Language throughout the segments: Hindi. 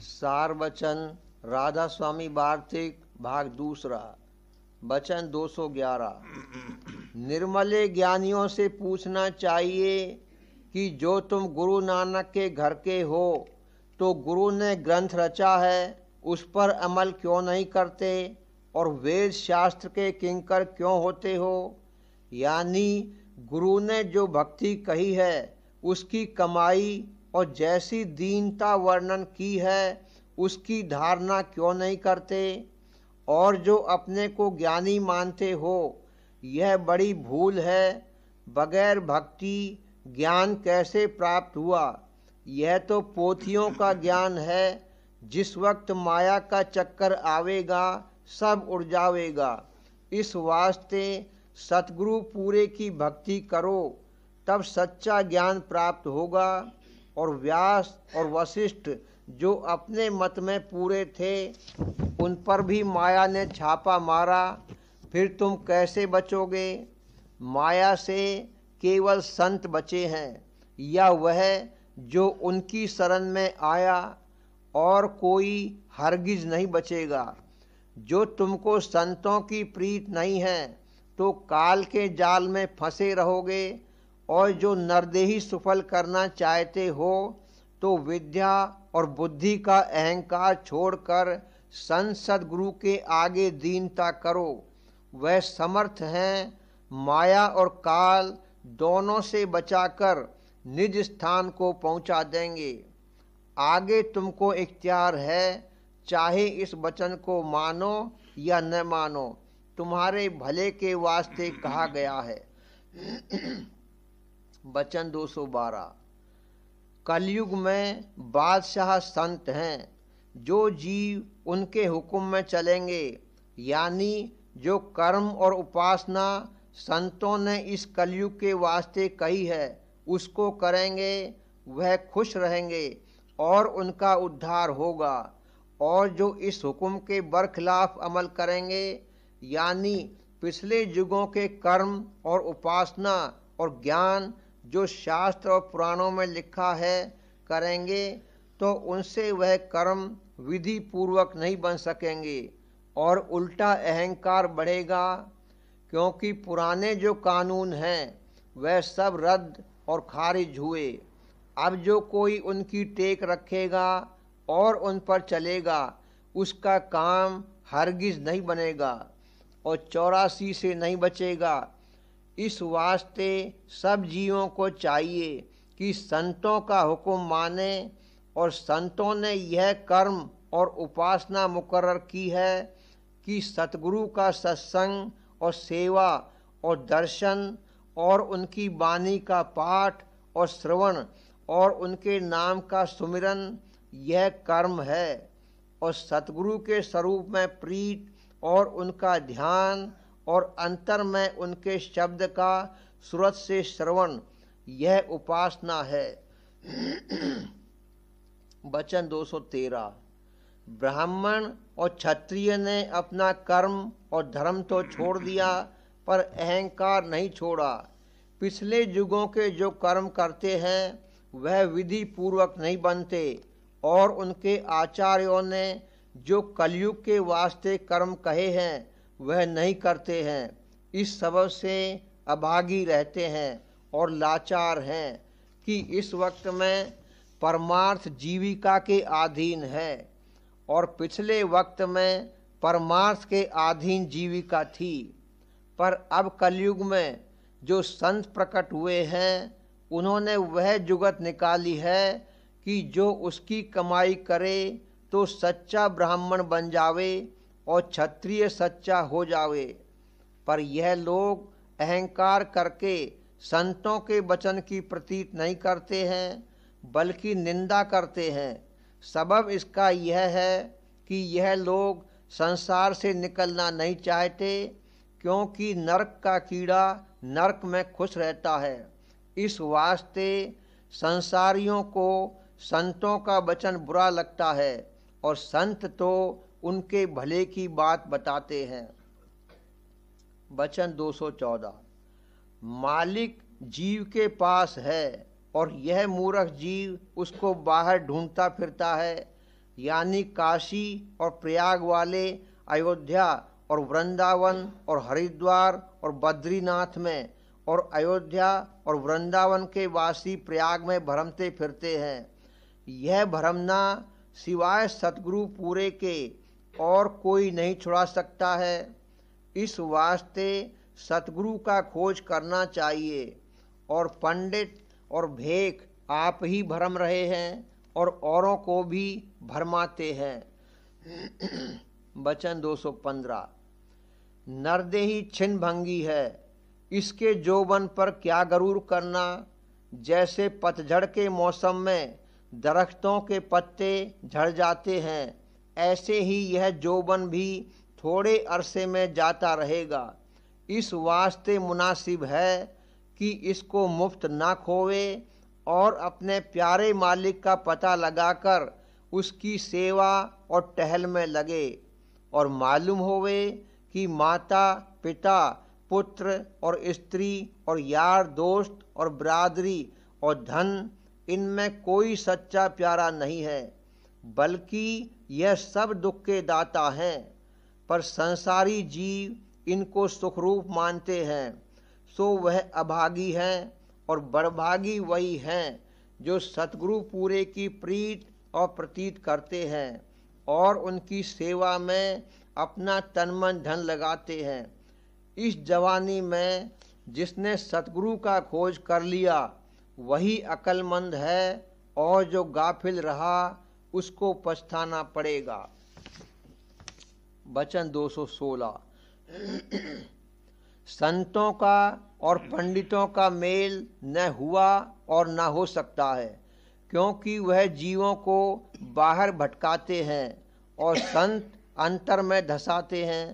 सार वचन राधा स्वामी वार्तिक भाग दूसरा। वचन 211। निर्मले ज्ञानियों से पूछना चाहिए कि जो तुम गुरु नानक के घर के हो तो गुरु ने ग्रंथ रचा है उस पर अमल क्यों नहीं करते और वेद शास्त्र के किंकर क्यों होते हो। यानी गुरु ने जो भक्ति कही है उसकी कमाई और जैसी दीनता वर्णन की है उसकी धारणा क्यों नहीं करते। और जो अपने को ज्ञानी मानते हो यह बड़ी भूल है। बगैर भक्ति ज्ञान कैसे प्राप्त हुआ। यह तो पोथियों का ज्ञान है। जिस वक्त माया का चक्कर आवेगा सब उड़ जावेगा। इस वास्ते सतगुरु पूरे की भक्ति करो तब सच्चा ज्ञान प्राप्त होगा। और व्यास और वशिष्ठ जो अपने मत में पूरे थे उन पर भी माया ने छापा मारा। फिर तुम कैसे बचोगे। माया से केवल संत बचे हैं या वह जो उनकी शरण में आया, और कोई हरगिज नहीं बचेगा। जो तुमको संतों की प्रीत नहीं है तो काल के जाल में फंसे रहोगे। और जो नरदेही सुफल करना चाहते हो तो विद्या और बुद्धि का अहंकार छोड़कर संत सद्गुरु के आगे दीनता करो। वह समर्थ हैं माया और काल दोनों से बचाकर निज स्थान को पहुंचा देंगे। आगे तुमको इख्तियार है, चाहे इस वचन को मानो या न मानो, तुम्हारे भले के वास्ते कहा गया है। वचन 212। कलयुग में बादशाह संत हैं जो जीव उनके हुक्म में चलेंगे। यानी जो कर्म और उपासना संतों ने इस कलयुग के वास्ते कही है उसको करेंगे, वह खुश रहेंगे और उनका उद्धार होगा। और जो इस हुक्म के बरखिलाफ अमल करेंगे, यानी पिछले युगों के कर्म और उपासना और ज्ञान जो शास्त्र और पुराणों में लिखा है करेंगे, तो उनसे वह कर्म विधि पूर्वक नहीं बन सकेंगे और उल्टा अहंकार बढ़ेगा। क्योंकि पुराने जो कानून हैं वह सब रद्द और खारिज हुए। अब जो कोई उनकी टेक रखेगा और उन पर चलेगा उसका काम हरगिज नहीं बनेगा और 84 से नहीं बचेगा। इस वास्ते सब जीवों को चाहिए कि संतों का हुक्म माने। और संतों ने यह कर्म और उपासना मुकर्रर की है कि सतगुरु का सत्संग और सेवा और दर्शन और उनकी वाणी का पाठ और श्रवण और उनके नाम का सुमिरन यह कर्म है। और सतगुरु के स्वरूप में प्रीत और उनका ध्यान और अंतर में उनके शब्द का सुरत से श्रवण यह उपासना है। वचन 213। ब्राह्मण और क्षत्रिय ने अपना कर्म और धर्म तो छोड़ दिया पर अहंकार नहीं छोड़ा। पिछले युगों के जो कर्म करते हैं वह विधि पूर्वक नहीं बनते और उनके आचार्यों ने जो कलयुग के वास्ते कर्म कहे हैं वह नहीं करते हैं। इस सबब से अभागी रहते हैं और लाचार हैं कि इस वक्त में परमार्थ जीविका के अधीन है और पिछले वक्त में परमार्थ के अधीन जीविका थी। पर अब कलयुग में जो संत प्रकट हुए हैं उन्होंने वह जुगत निकाली है कि जो उसकी कमाई करे तो सच्चा ब्राह्मण बन जावे और क्षत्रिय सच्चा हो जावे। पर यह लोग अहंकार करके संतों के वचन की प्रतीत नहीं करते हैं बल्कि निंदा करते हैं। सबब इसका यह है कि यह लोग संसार से निकलना नहीं चाहते, क्योंकि नरक का कीड़ा नरक में खुश रहता है। इस वास्ते संसारियों को संतों का वचन बुरा लगता है और संत तो उनके भले की बात बताते हैं। वचन 214। मालिक जीव के पास है और यह मूर्ख जीव उसको बाहर ढूंढता फिरता है। यानी काशी और प्रयाग वाले अयोध्या और वृंदावन और हरिद्वार और बद्रीनाथ में और अयोध्या और वृंदावन के वासी प्रयाग में भ्रमते फिरते हैं। यह भ्रमना सिवाय सतगुरु पूरे के और कोई नहीं छुड़ा सकता है। इस वास्ते सतगुरु का खोज करना चाहिए। और पंडित और भेख आप ही भरम रहे हैं और औरों को भी भरमाते हैं। वचन 215। नरदेही छिन्न भंगी है, इसके जोबन पर क्या गरूर करना। जैसे पतझड़ के मौसम में दरख्तों के पत्ते झड़ जाते हैं, ऐसे ही यह जोबन भी थोड़े अरसे में जाता रहेगा। इस वास्ते मुनासिब है कि इसको मुफ्त ना खोवे और अपने प्यारे मालिक का पता लगाकर उसकी सेवा और टहल में लगे। और मालूम होवे कि माता पिता पुत्र और स्त्री और यार दोस्त और बिरादरी और धन, इनमें कोई सच्चा प्यारा नहीं है, बल्कि यह सब दुख के दाता हैं। पर संसारी जीव इनको सुखरूप मानते हैं, सो वह अभागी हैं। और बड़भागी वही हैं जो सतगुरु पूरे की प्रीत और प्रतीत करते हैं और उनकी सेवा में अपना तन मन धन लगाते हैं। इस जवानी में जिसने सतगुरु का खोज कर लिया वही अक्लमंद है, और जो गाफिल रहा उसको पछताना पड़ेगा। वचन 216। संतों का और पंडितों का मेल न हुआ और न हो सकता है, क्योंकि वह जीवों को बाहर भटकाते हैं और संत अंतर में धसाते हैं।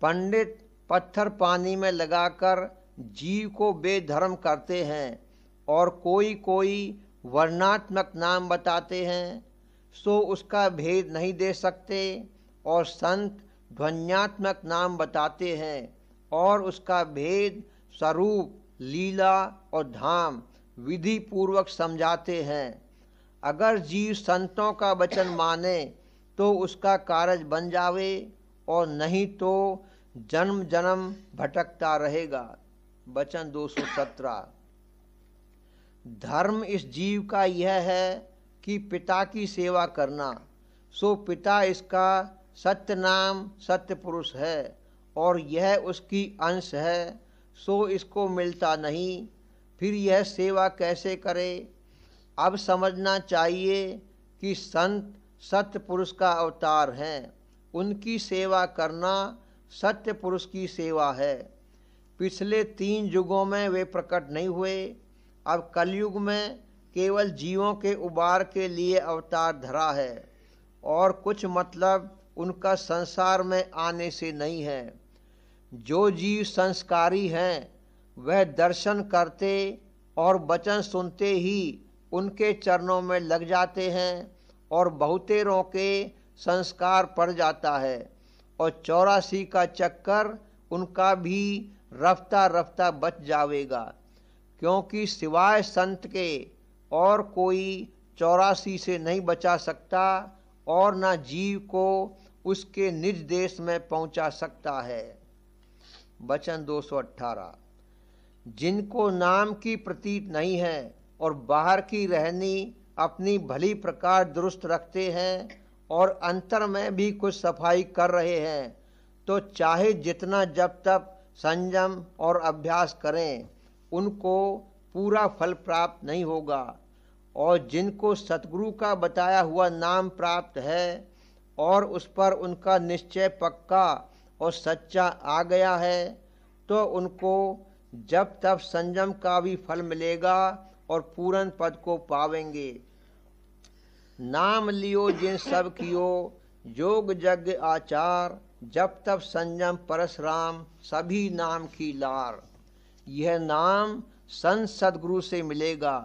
पंडित पत्थर पानी में लगाकर जीव को बेधर्म करते हैं और कोई कोई वर्णात्मक नाम बताते हैं, सो उसका भेद नहीं दे सकते। और संत ध्वन्यात्मक नाम बताते हैं और उसका भेद स्वरूप लीला और धाम विधि पूर्वक समझाते हैं। अगर जीव संतों का वचन माने तो उसका कारज बन जावे, और नहीं तो जन्म जन्म भटकता रहेगा। वचन 217। धर्म इस जीव का यह है कि पिता की सेवा करना, सो पिता इसका सत्य नाम सत्य पुरुष है, और यह उसकी अंश है, सो इसको मिलता नहीं। फिर यह सेवा कैसे करे। अब समझना चाहिए कि संत सत्य पुरुष का अवतार हैं, उनकी सेवा करना सत्य पुरुष की सेवा है। पिछले 3 युगों में वे प्रकट नहीं हुए, अब कलयुग में केवल जीवों के उबार के लिए अवतार धरा है, और कुछ मतलब उनका संसार में आने से नहीं है। जो जीव संस्कारी हैं वह दर्शन करते और वचन सुनते ही उनके चरणों में लग जाते हैं, और बहुतेरों के संस्कार पड़ जाता है, और 84 का चक्कर उनका भी रफ्ता रफ्ता बच जावेगा, क्योंकि सिवाय संत के और कोई 84 से नहीं बचा सकता, और न जीव को उसके निज देश में पहुंचा सकता है। वचन 218। जिनको नाम की प्रतीत नहीं है और बाहर की रहनी अपनी भली प्रकार दुरुस्त रखते हैं और अंतर में भी कुछ सफाई कर रहे हैं, तो चाहे जितना जब तक संयम और अभ्यास करें उनको पूरा फल प्राप्त नहीं होगा। और जिनको सतगुरु का बताया हुआ नाम प्राप्त है और उस पर उनका निश्चय पक्का और सच्चा आ गया है, तो उनको जब तब संयम का भी फल मिलेगा और पूर्ण पद को पावेंगे। नाम लियो जिन सब कियो जोग यज्ञ आचार, जब तब संयम परशुराम सभी नाम की लार। यह नाम संत सदगुरु से मिलेगा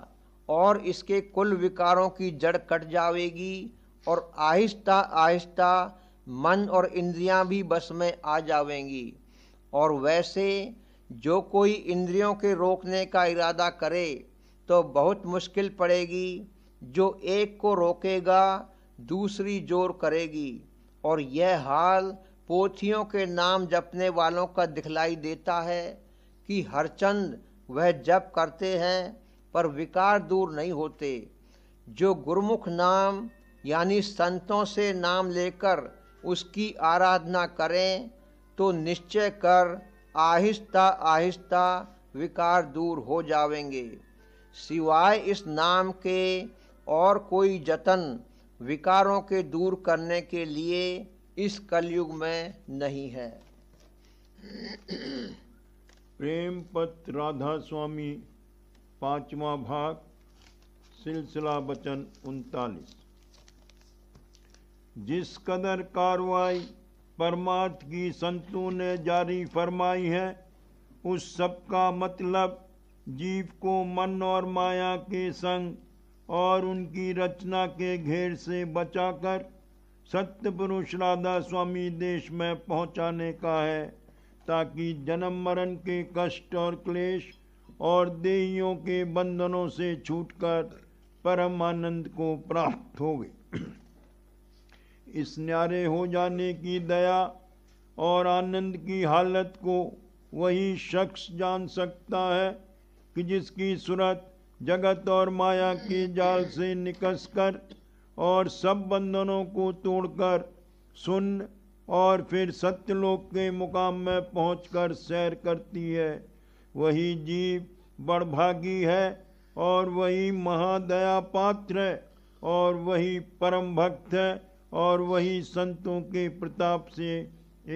और इसके कुल विकारों की जड़ कट जाएगी, और आहिस्ता आहिस्ता मन और इंद्रियां भी बस में आ जावेंगी। और वैसे जो कोई इंद्रियों के रोकने का इरादा करे तो बहुत मुश्किल पड़ेगी। जो एक को रोकेगा दूसरी जोर करेगी। और यह हाल पोथियों के नाम जपने वालों का दिखलाई देता है कि हरचंद वह जप करते हैं पर विकार दूर नहीं होते। जो गुरुमुख नाम यानी संतों से नाम लेकर उसकी आराधना करें तो निश्चय कर आहिस्ता आहिस्ता विकार दूर हो जावेंगे। सिवाय इस नाम के और कोई जतन विकारों के दूर करने के लिए इस कलयुग में नहीं है। प्रेम पत्र राधा स्वामी 5वां भाग, सिलसिला वचन 39। जिस कदर कार्रवाई परमार्थ की संतों ने जारी फरमाई है, उस सब का मतलब जीव को मन और माया के संग और उनकी रचना के घेर से बचाकर सत्य पुरुष राधा स्वामी देश में पहुंचाने का है, ताकि जन्म मरण के कष्ट और क्लेश और देहियों के बंधनों से छूटकर परम आनंद को प्राप्त होवे। इस न्यारे हो जाने की दया और आनंद की हालत को वही शख्स जान सकता है कि जिसकी सूरत जगत और माया के जाल से निकसकर और सब बंधनों को तोड़कर शून्य और फिर सत्यलोक के मुकाम में पहुंचकर सैर करती है। वही जीव बड़भागी है और वही महादया पात्र है और वही परम भक्त है और वही संतों के प्रताप से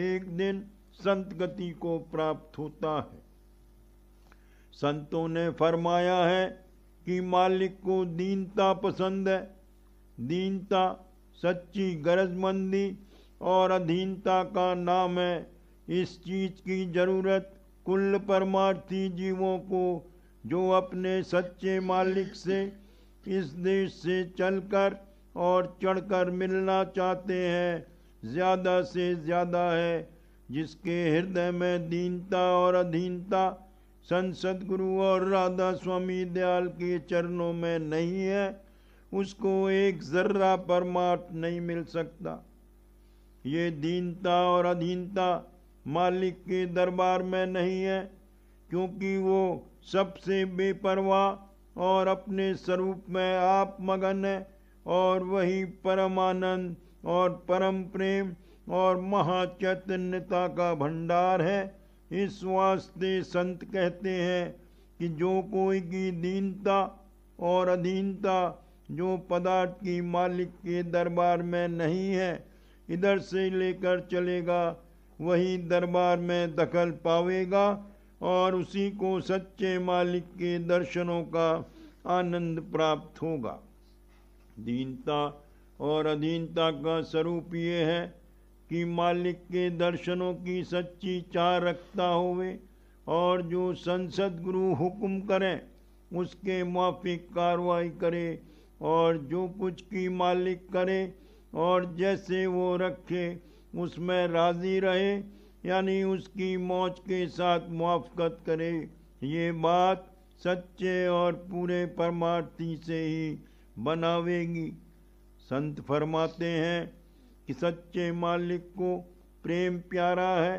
एक दिन संत गति को प्राप्त होता है। संतों ने फरमाया है कि मालिक को दीनता पसंद है। दीनता सच्ची गरजमंदी और अधीनता का नाम है। इस चीज की जरूरत कुल परमार्थी जीवों को, जो अपने सच्चे मालिक से इस देश से चलकर और चढ़कर मिलना चाहते हैं, ज्यादा से ज्यादा है। जिसके हृदय में दीनता और अधीनता संसद गुरु और राधा स्वामी दयाल के चरणों में नहीं है, उसको एक जर्रा परमार्थ नहीं मिल सकता। ये दीनता और अधीनता मालिक के दरबार में नहीं है, क्योंकि वो सबसे बेपरवाह और अपने स्वरूप में आप मगन है और वही परम आनंद और परम प्रेम और महाचैतन्यता का भंडार है। इस वास्ते संत कहते हैं कि जो कोई की दीनता और अधीनता जो पदार्थ की मालिक के दरबार में नहीं है, इधर से लेकर चलेगा, वही दरबार में दखल पावेगा और उसी को सच्चे मालिक के दर्शनों का आनंद प्राप्त होगा। दीनता और अधीनता का स्वरूप ये है कि मालिक के दर्शनों की सच्ची चाह रखता होवे और जो संसद गुरु हुक्म करें उसके माफिक कार्रवाई करे और जो कुछ की मालिक करे और जैसे वो रखे उसमें राजी रहे, यानी उसकी मौज के साथ मुआफकत करे। ये बात सच्चे और पूरे परमार्थी से ही बनावेगी। संत फरमाते हैं कि सच्चे मालिक को प्रेम प्यारा है।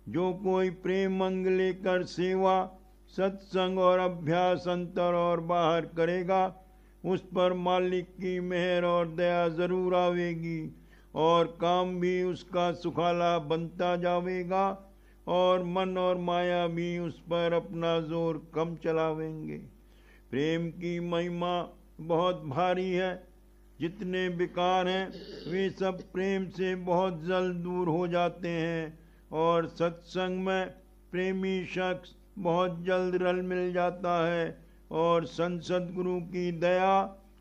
जो कोई प्रेम अंग लेकर सेवा, सत्संग और अभ्यास अंतर और बाहर करेगा, उस पर मालिक की मेहर और दया जरूर आवेगी और काम भी उसका सुखाला बनता जावेगा और मन और माया भी उस पर अपना जोर कम चलावेंगे। प्रेम की महिमा बहुत भारी है। जितने विकार हैं वे सब प्रेम से बहुत जल्द दूर हो जाते हैं और सत्संग में प्रेमी शख्स बहुत जल्द रल मिल जाता है और संसद गुरु की दया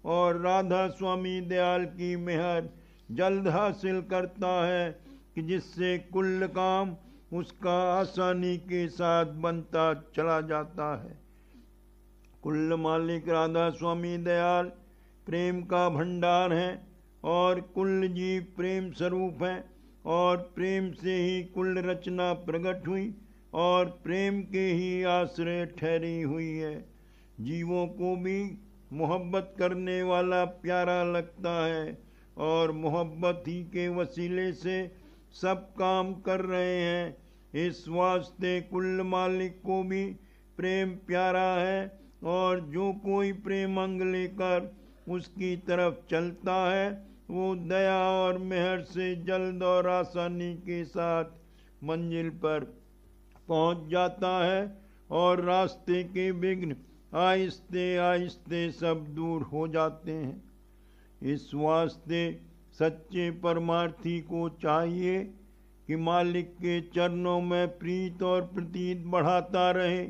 और राधा स्वामी दयाल की मेहर जल्द हासिल करता है कि जिससे कुल काम उसका आसानी के साथ बनता चला जाता है। कुल मालिक राधा स्वामी दयाल प्रेम का भंडार है और कुल जीव प्रेम स्वरूप है और प्रेम से ही कुल रचना प्रकट हुई और प्रेम के ही आश्रय ठहरी हुई है। जीवों को भी मोहब्बत करने वाला प्यारा लगता है और मोहब्बत ही के वसीले से सब काम कर रहे हैं। इस वास्ते कुल मालिक को भी प्रेम प्यारा है, और जो कोई प्रेम अंग लेकर उसकी तरफ चलता है वो दया और मेहर से जल्द और आसानी के साथ मंजिल पर पहुंच जाता है, और रास्ते के विघ्न आहिस्ते आहिस्ते सब दूर हो जाते हैं। इस वास्ते सच्चे परमार्थी को चाहिए कि मालिक के चरणों में प्रीत और प्रतीत बढ़ाता रहे।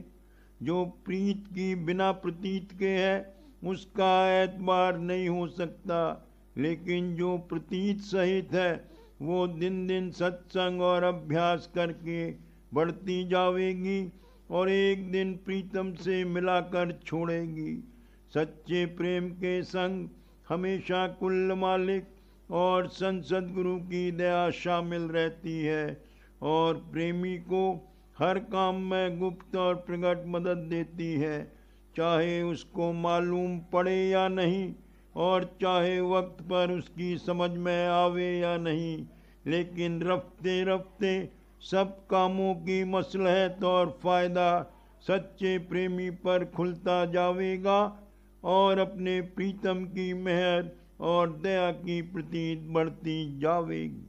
जो प्रीत की बिना प्रतीत के है उसका एतबार नहीं हो सकता, लेकिन जो प्रतीत सहित है वो दिन दिन सत्संग और अभ्यास करके बढ़ती जावेगी और एक दिन प्रीतम से मिलाकर छोड़ेगी। सच्चे प्रेम के संग हमेशा कुल मालिक और संसद गुरु की दया शामिल रहती है, और प्रेमी को हर काम में गुप्त और प्रकट मदद देती है, चाहे उसको मालूम पड़े या नहीं, और चाहे वक्त पर उसकी समझ में आवे या नहीं, लेकिन रफ्ते रफ्ते सब कामों की मसलहत और फायदा सच्चे प्रेमी पर खुलता जावेगा, और अपने प्रीतम की मेहर और दया की प्रतीत बढ़ती जावेगी।